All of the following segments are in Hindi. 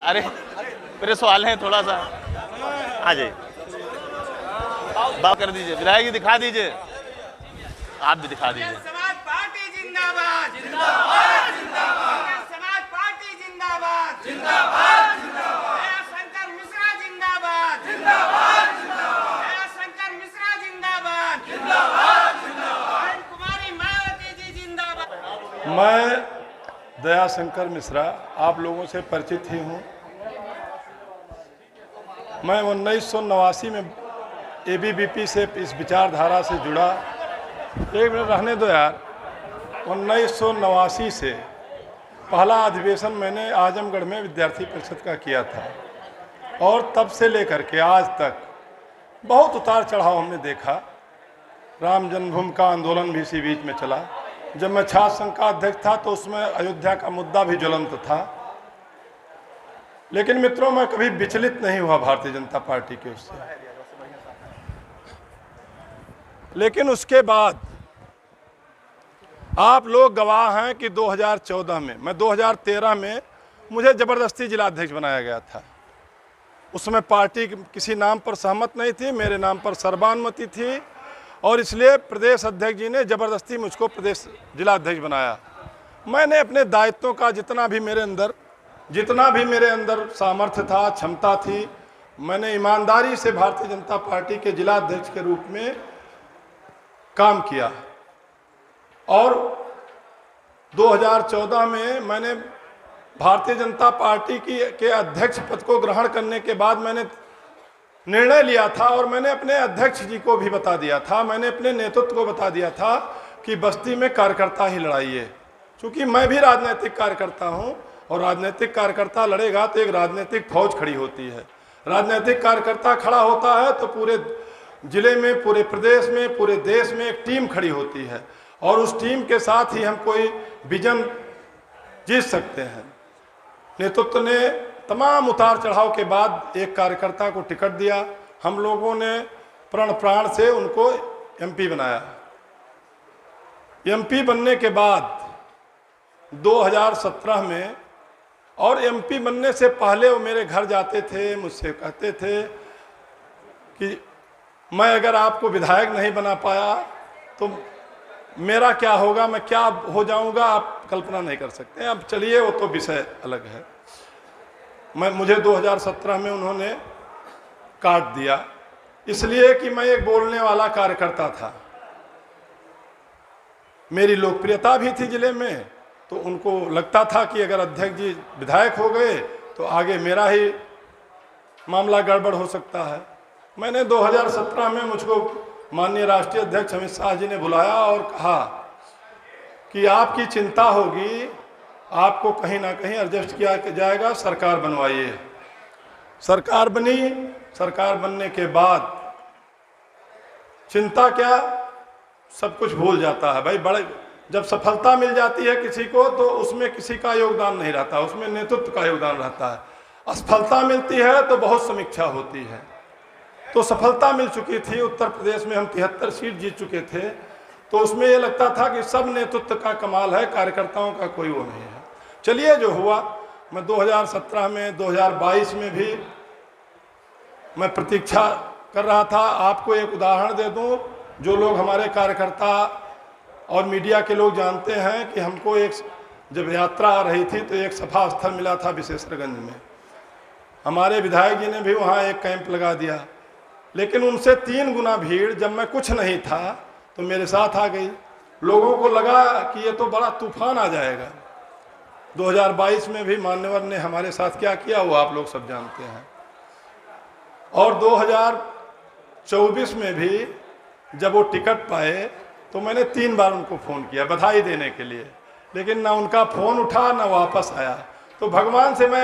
अरे मेरे सवाल हैं थोड़ा सा। हाँ जी। बात कर दीजिए, विधायक जी दिखा दीजिए, आप भी दिखा दीजिए। समाज पार्टी जिंदाबाद जिंदाबाद जिंदाबाद। समाज पार्टी जिंदाबाद जिंदाबाद जिंदाबाद। शंकर मिश्रा जिंदाबाद जिंदाबाद जिंदाबाद। शंकर मिश्रा जिंदाबाद जिंदाबाद जिंदाबाद। कुमारी मायावती जी जिंदाबाद। मैं दया शंकर मिश्रा आप लोगों से परिचित ही हूँ। मैं 1989 में एबीवीपी से इस विचारधारा से जुड़ा। एक मिनट रहने दो यार। 1989 से पहला अधिवेशन मैंने आजमगढ़ में विद्यार्थी परिषद का किया था और तब से लेकर के आज तक बहुत उतार चढ़ाव हमने देखा। राम जन्मभूमि का आंदोलन भी इसी बीच में चला। जब मैं छात्र संघ का अध्यक्ष था तो उसमें अयोध्या का मुद्दा भी ज्वलंत था। लेकिन मित्रों, मैं कभी विचलित नहीं हुआ भारतीय जनता पार्टी के उससे। लेकिन उसके बाद आप लोग गवाह हैं कि 2014 में, मैं 2013 में मुझे जबरदस्ती जिलाध्यक्ष बनाया गया था। उसमें पार्टी किसी नाम पर सहमत नहीं थी, मेरे नाम पर सर्वानुमति थी और इसलिए प्रदेश अध्यक्ष जी ने जबरदस्ती मुझको प्रदेश जिलाध्यक्ष बनाया। मैंने अपने दायित्वों का जितना भी मेरे अंदर सामर्थ्य था, क्षमता थी, मैंने ईमानदारी से भारतीय जनता पार्टी के जिलाध्यक्ष के रूप में काम किया। और 2014 में मैंने भारतीय जनता पार्टी के अध्यक्ष पद को ग्रहण करने के बाद मैंने निर्णय लिया था और मैंने अपने अध्यक्ष जी को भी बता दिया था, मैंने अपने नेतृत्व को बता दिया था कि बस्ती में कार्यकर्ता ही लड़ाई है। क्योंकि मैं भी राजनीतिक कार्यकर्ता हूं और राजनीतिक कार्यकर्ता लड़ेगा तो एक राजनीतिक फौज खड़ी होती है। राजनीतिक कार्यकर्ता खड़ा होता है तो पूरे जिले में, पूरे प्रदेश में, पूरे देश में एक टीम खड़ी होती है और उस टीम के साथ ही हम कोई विजन जीत सकते हैं। नेतृत्व ने तमाम उतार चढ़ाव के बाद एक कार्यकर्ता को टिकट दिया। हम लोगों ने प्राण से उनको एमपी बनाया। एमपी बनने के बाद 2017 में, और एमपी बनने से पहले वो मेरे घर जाते थे, मुझसे कहते थे कि मैं अगर आपको विधायक नहीं बना पाया तो मेरा क्या होगा, मैं क्या हो जाऊंगा, आप कल्पना नहीं कर सकते। अब चलिए वो तो विषय अलग है। मुझे 2017 में उन्होंने काट दिया इसलिए कि मैं एक बोलने वाला कार्यकर्ता था। मेरी लोकप्रियता भी थी जिले में, तो उनको लगता था कि अगर अध्यक्ष जी विधायक हो गए तो आगे मेरा ही मामला गड़बड़ हो सकता है। मैंने 2017 में मुझको माननीय राष्ट्रीय अध्यक्ष अमित शाह जी ने बुलाया और कहा कि आपकी चिंता होगी, आपको कहीं ना कहीं एडजस्ट किया जाएगा, सरकार बनवाइए। सरकार बनी। सरकार बनने के बाद चिंता क्या, सब कुछ भूल जाता है भाई। जब सफलता मिल जाती है किसी को तो उसमें किसी का योगदान नहीं रहता, उसमें नेतृत्व का योगदान रहता है। असफलता मिलती है तो बहुत समीक्षा होती है। तो सफलता मिल चुकी थी, उत्तर प्रदेश में हम 73 सीट जीत चुके थे, तो उसमें ये लगता था कि सब नेतृत्व का कमाल है, कार्यकर्ताओं का कोई वो नहीं है। चलिए जो हुआ, मैं 2017 में, 2022 में भी मैं प्रतीक्षा कर रहा था। आपको एक उदाहरण दे दूं, जो लोग हमारे कार्यकर्ता और मीडिया के लोग जानते हैं कि हमको एक जब यात्रा आ रही थी तो एक सभा स्थल मिला था विशेषरगंज में। हमारे विधायक जी ने भी वहाँ एक कैंप लगा दिया, लेकिन उनसे 3 गुना भीड़ जब मैं कुछ नहीं था तो मेरे साथ आ गई। लोगों को लगा कि ये तो बड़ा तूफान आ जाएगा। 2022 में भी मान्यवर ने हमारे साथ क्या किया वो आप लोग सब जानते हैं। और 2024 में भी जब वो टिकट पाए तो मैंने 3 बार उनको फ़ोन किया बधाई देने के लिए, लेकिन ना उनका फ़ोन उठा ना वापस आया। तो भगवान से मैं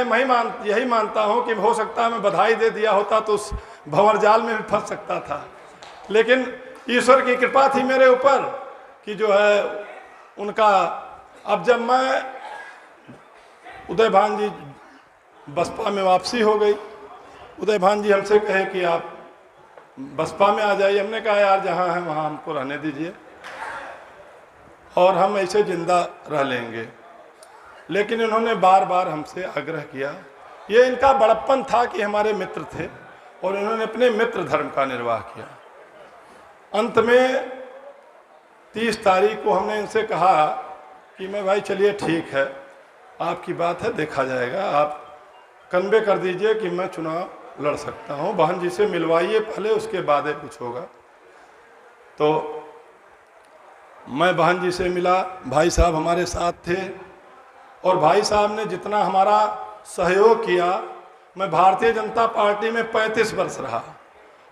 यही मानता हूँ कि हो सकता है मैं बधाई दे दिया होता तो उस भंवर जाल में भी फंस सकता था, लेकिन ईश्वर की कृपा थी मेरे ऊपर कि जो है उनका। अब जब मैं उदय भान जी बसपा में वापसी हो गई, उदय भान जी हमसे कहे कि आप बसपा में आ जाइए। हमने कहा यार जहाँ है वहाँ हमको रहने दीजिए और हम ऐसे जिंदा रह लेंगे। लेकिन इन्होंने बार बार हमसे आग्रह किया ये इनका बड़प्पन था कि हमारे मित्र थे और इन्होंने अपने मित्र धर्म का निर्वाह किया। अंत में 30 तारीख को हमने इनसे कहा कि मैं भाई चलिए ठीक है, आपकी बात है, देखा जाएगा, आप कन्वे कर दीजिए कि मैं चुनाव लड़ सकता हूँ, बहन जी से मिलवाइए पहले, उसके बाद कुछ होगा। तो मैं बहन जी से मिला, भाई साहब हमारे साथ थे और भाई साहब ने जितना हमारा सहयोग किया, मैं भारतीय जनता पार्टी में 35 वर्ष रहा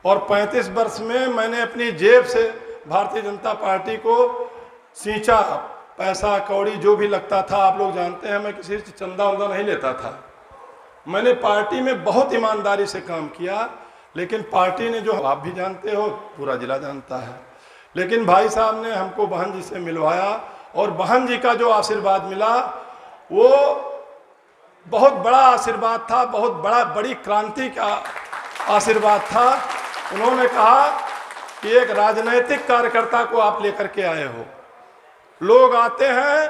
और 35 वर्ष में मैंने अपनी जेब से भारतीय जनता पार्टी को सींचा, पैसा कौड़ी जो भी लगता था, आप लोग जानते हैं मैं किसी से चंदा वंदा नहीं लेता था। मैंने पार्टी में बहुत ईमानदारी से काम किया, लेकिन पार्टी ने जो, आप भी जानते हो, पूरा जिला जानता है, लेकिन भाई साहब ने हमको बहन जी से मिलवाया और बहन जी का जो आशीर्वाद मिला वो बहुत बड़ा आशीर्वाद था, बहुत बड़ी क्रांति का आशीर्वाद था। उन्होंने कहा कि एक राजनीतिक कार्यकर्ता को आप लेकर के आए हो। लोग आते हैं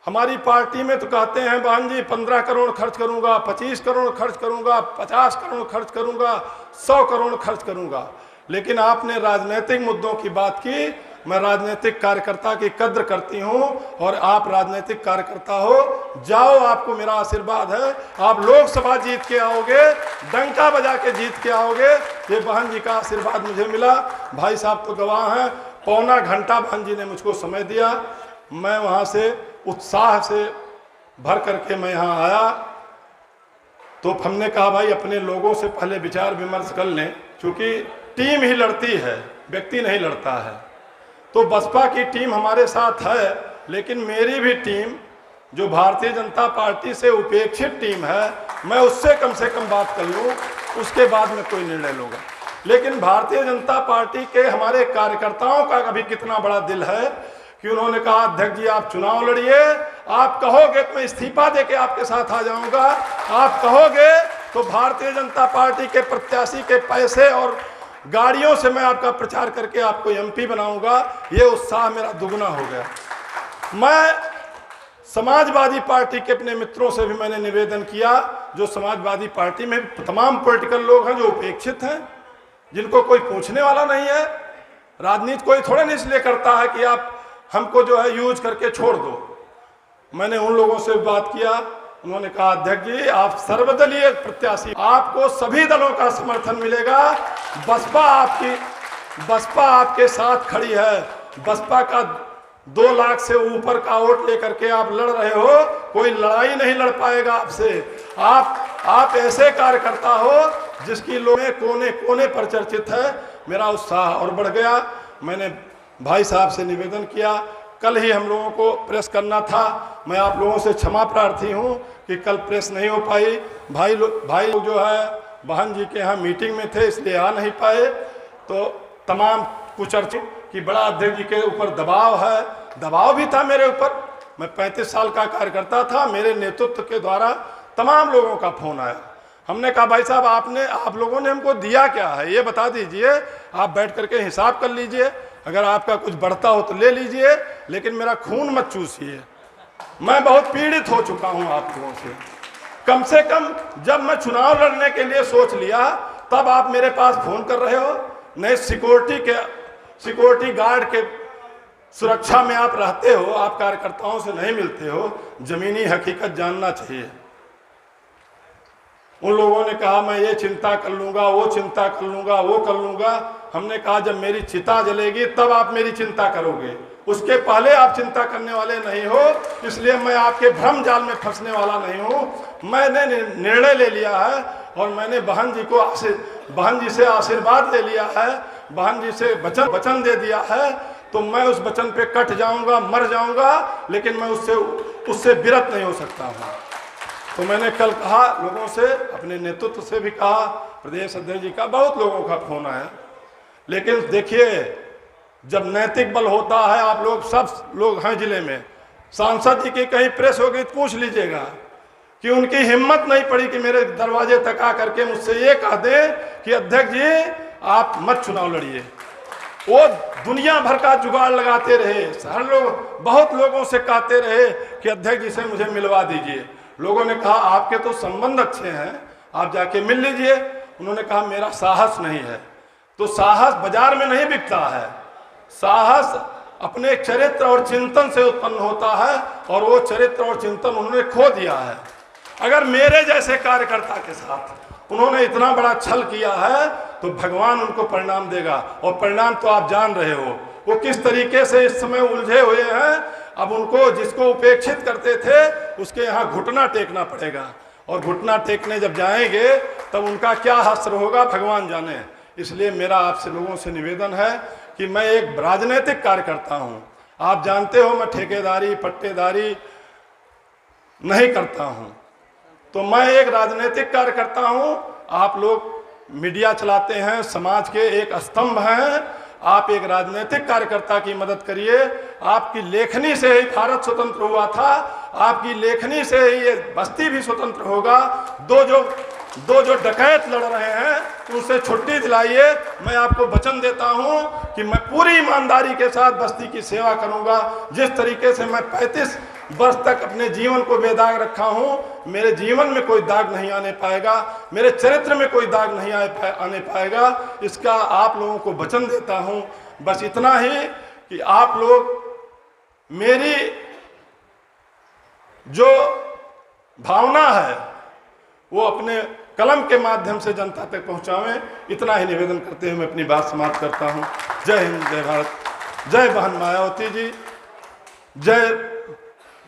हमारी पार्टी में तो कहते हैं बहन जी 15 करोड़ खर्च करूंगा, 25 करोड़ खर्च करूंगा, 50 करोड़ खर्च करूंगा, 100 करोड़ खर्च करूंगा, लेकिन आपने राजनीतिक मुद्दों की बात की। मैं राजनीतिक कार्यकर्ता की कद्र करती हूं और आप राजनीतिक कार्यकर्ता हो, जाओ, आपको मेरा आशीर्वाद है, आप लोकसभा जीत के आओगे, डंका बजा के जीत के आओगे। ये बहन जी का आशीर्वाद मुझे मिला, भाई साहब तो गवाह हैं। पौना घंटा बहन जी ने मुझको समय दिया, मैं वहां से उत्साह से भर करके मैं यहाँ आया। तो हमने कहा भाई अपने लोगों से पहले विचार विमर्श कर लें, क्योंकि टीम ही लड़ती है, व्यक्ति नहीं लड़ता है। तो बसपा की टीम हमारे साथ है, लेकिन मेरी भी टीम जो भारतीय जनता पार्टी से उपेक्षित टीम है, मैं उससे कम बात कर लूँ, उसके बाद में कोई निर्णय लूँगा। लेकिन भारतीय जनता पार्टी के हमारे कार्यकर्ताओं का अभी कितना बड़ा दिल है कि उन्होंने कहा अध्यक्ष जी आप चुनाव लड़िए, आप कहोगे तो मैं इस्तीफा देके आपके साथ आ जाऊंगा, आप कहोगे तो भारतीय जनता पार्टी के प्रत्याशी के पैसे और गाड़ियों से मैं आपका प्रचार करके आपको एमपी बनाऊंगा। ये उत्साह मेरा दुगना हो गया। मैं समाजवादी पार्टी के अपने मित्रों से भी मैंने निवेदन किया, जो समाजवादी पार्टी में तमाम पॉलिटिकल लोग हैं जो उपेक्षित हैं, जिनको कोई पूछने वाला नहीं है। राजनीति कोई थोड़ा नहीं इसलिए करता है कि आप हमको जो है यूज करके छोड़ दो। मैंने उन लोगों से बात किया, उन्होंने कहा अध्यक्ष जी आप सर्वदलीय प्रत्याशी, आपको सभी दलों का समर्थन मिलेगा, बसपा आपके साथ खड़ी है, बसपा का 2 लाख से ऊपर का वोट लेकर के आप लड़ रहे हो, कोई लड़ाई नहीं लड़ पाएगा आपसे। आप ऐसे कार्यकर्ता हो जिसकी लोगों कोने कोने पर चर्चित है। मेरा उत्साह और बढ़ गया। मैंने भाई साहब से निवेदन किया, कल ही हम लोगों को प्रेस करना था, मैं आप लोगों से क्षमा प्रार्थी हूं कि कल प्रेस नहीं हो पाई। भाई लोग जो है बहन जी के यहाँ मीटिंग में थे, इसलिए आ नहीं पाए। तो तमाम कुचर्चित कि बड़ा अध्यक्ष जी के ऊपर दबाव है, दबाव भी था मेरे ऊपर। मैं 35 साल का कार्यकर्ता था, मेरे नेतृत्व के द्वारा तमाम लोगों का फोन आया। हमने कहा भाई साहब आप लोगों ने हमको दिया क्या है ये बता दीजिए, आप बैठ करके हिसाब कर लीजिए, अगर आपका कुछ बढ़ता हो तो ले लीजिए, लेकिन मेरा खून मत चूसिए। मैं बहुत पीड़ित हो चुका हूं आप लोगों से कम जब मैं चुनाव लड़ने के लिए सोच लिया तब आप मेरे पास फोन कर रहे हो। नए सिक्योरिटी गार्ड के सुरक्षा में आप रहते हो, आप कार्यकर्ताओं से नहीं मिलते हो, जमीनी हकीकत जानना चाहिए। उन लोगों ने कहा मैं ये चिंता कर लूंगा, वो चिंता कर लूंगा, वो कर लूंगा। हमने कहा जब मेरी चिता जलेगी तब आप मेरी चिंता करोगे, उसके पहले आप चिंता करने वाले नहीं हो, इसलिए मैं आपके भ्रम जाल में फंसने वाला नहीं हूं। मैंने निर्णय ले लिया है और मैंने बहन जी से आशीर्वाद ले लिया है, बहन जी से वचन दे दिया है। तो मैं उस वचन पे कट जाऊंगा, मर जाऊंगा, लेकिन मैं उससे विरत नहीं हो सकता हूं। तो मैंने कल कहा लोगों से, अपने नेतृत्व से भी कहा, प्रदेश अध्यक्ष जी का, बहुत लोगों का फोन आया। लेकिन देखिए जब नैतिक बल होता है, आप लोग सब लोग हैं जिले में, सांसद जी की कहीं प्रेस हो गई तो पूछ लीजिएगा कि उनकी हिम्मत नहीं पड़ी कि मेरे दरवाजे तक आ करके मुझसे ये कह दे कि अध्यक्ष जी आप मत चुनाव लड़िए। वो दुनिया भर का जुगाड़ लगाते रहे, हर लोग बहुत लोगों से कहते रहे कि अध्यक्ष जी से मुझे मिलवा दीजिए। लोगों ने कहा आपके तो संबंध अच्छे हैं, आप जाके मिल लीजिए। उन्होंने कहा मेरा साहस नहीं है। तो साहस बाजार में नहीं बिकता है, साहस अपने चरित्र और चिंतन से उत्पन्न होता है, और वो चरित्र और चिंतन उन्होंने खो दिया है। अगर मेरे जैसे कार्यकर्ता के साथ उन्होंने इतना बड़ा छल किया है तो भगवान उनको परिणाम देगा, और परिणाम तो आप जान रहे हो वो किस तरीके से इस समय उलझे हुए हैं। अब उनको जिसको उपेक्षित करते थे उसके यहाँ घुटना टेकना पड़ेगा, और घुटना टेकने जब जाएंगे तब उनका क्या हश्र होगा भगवान जाने। इसलिए मेरा आपसे लोगों से निवेदन है कि मैं एक राजनीतिक कार्यकर्ता हूँ। आप जानते हो मैं ठेकेदारी पट्टेदारी नहीं करता हूँ, तो मैं एक राजनीतिक कार्यकर्ता हूँ। आप लोग मीडिया चलाते हैं, समाज के एक स्तंभ हैं। आप एक राजनीतिक कार्यकर्ता की मदद करिए। आपकी लेखनी से ही भारत स्वतंत्र हुआ था, आपकी लेखनी से ही ये बस्ती भी स्वतंत्र होगा। दो जो डकैत लड़ रहे हैं उनसे छुट्टी दिलाइए। मैं आपको वचन देता हूं कि मैं पूरी ईमानदारी के साथ बस्ती की सेवा करूंगा। जिस तरीके से मैं 35 वर्ष तक अपने जीवन को बेदाग रखा हूं, मेरे जीवन में कोई दाग नहीं आने पाएगा, मेरे चरित्र में कोई दाग नहीं आने पाएगा। इसका आप लोगों को वचन देता हूं। बस इतना ही कि आप लोग मेरी जो भावना है वो अपने कलम के माध्यम से जनता तक पहुंचावें। इतना ही निवेदन करते हुए मैं अपनी बात समाप्त करता हूं। जय हिंद, जय भारत, जय बहन मायावती जी, जय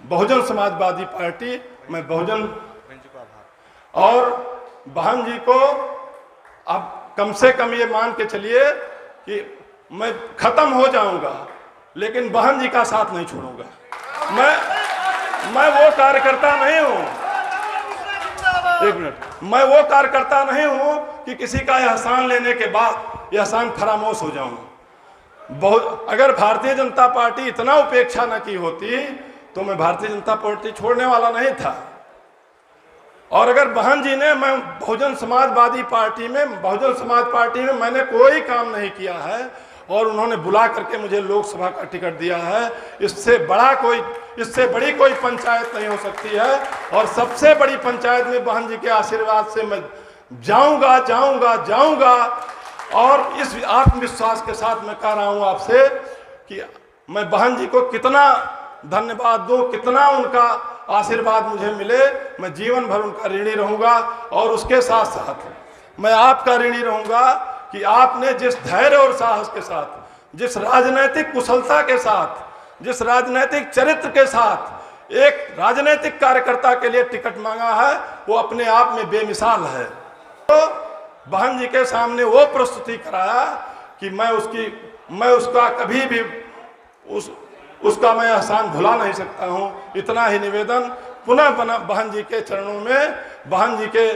बहुजन समाजवादी पार्टी। मैं बहुजन और बहन जी को अब कम से कम ये मान के चलिए कि मैं खत्म हो जाऊंगा लेकिन बहन जी का साथ नहीं छोड़ूंगा। मैं वो कार्यकर्ता नहीं हूं, एक मिनट, मैं वो कार्यकर्ता नहीं हूं कि किसी का एहसान लेने के बाद एहसान फरामोश हो जाऊं। अगर भारतीय जनता पार्टी इतना उपेक्षा न की होती तो मैं भारतीय जनता पार्टी छोड़ने वाला नहीं था। और अगर बहन जी ने, मैं बहुजन समाजवादी पार्टी में मैंने कोई काम नहीं किया है और उन्होंने बुला करके मुझे लोकसभा का टिकट दिया है, इससे बड़ी कोई पंचायत नहीं हो सकती है। और सबसे बड़ी पंचायत में बहन जी के आशीर्वाद से मैं जाऊंगा। और इस आत्मविश्वास के साथ मैं कह रहा हूं आपसे कि मैं बहन जी को कितना धन्यवाद दूं, कितना उनका आशीर्वाद मुझे मिले, मैं जीवन भर उनका ऋणी रहूंगा। और उसके साथ साथ मैं आपका ऋणी रहूंगा कि आपने जिस धैर्य और साहस के साथ, जिस राजनीतिक कुशलता के साथ, जिस राजनीतिक चरित्र के साथ एक राजनीतिक कार्यकर्ता के लिए टिकट मांगा है, वो अपने आप में बेमिसाल है। तो बहन जी के सामने वो प्रस्तुति कराया कि मैं उसका कभी भी उसका मैं एहसान भुला नहीं सकता हूं। इतना ही निवेदन पुनः बहन जी के चरणों में, बहन जी के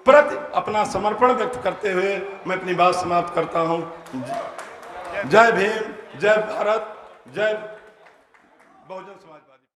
प्रति अपना समर्पण व्यक्त करते हुए मैं अपनी बात समाप्त करता हूं। जय भीम, जय भारत, जय बहुजन समाज।